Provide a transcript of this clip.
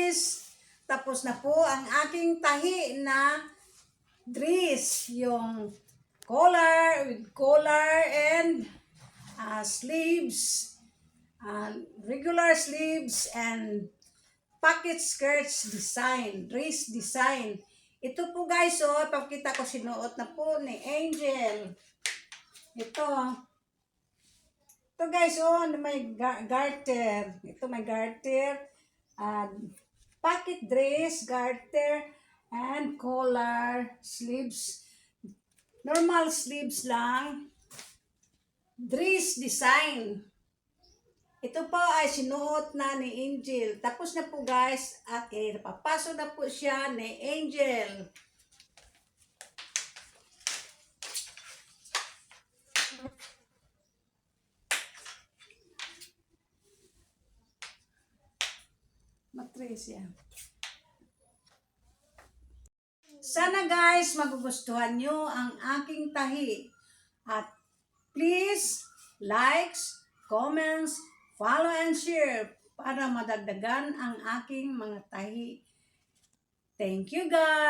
guys, tapos na po ang aking tahi na dress. Yung collar, with collar and sleeves, regular sleeves and pocket skirts design, dress design. Ito po guys, ipakita ko sinuot na po ni Angel. Ito guys, may garter. Ito may garter, pocket dress, garter, and collar, sleeves. Normal sleeves lang. Dress design. Ito po ay sinuot na ni Angel. Tapos na po guys, at napapasok na po siya ni Angel. Matris yan. Sana guys, magugustuhan nyo ang aking tahi. At please, likes, comments, follow and share para madagdagan ang aking mga tahi. Thank you guys!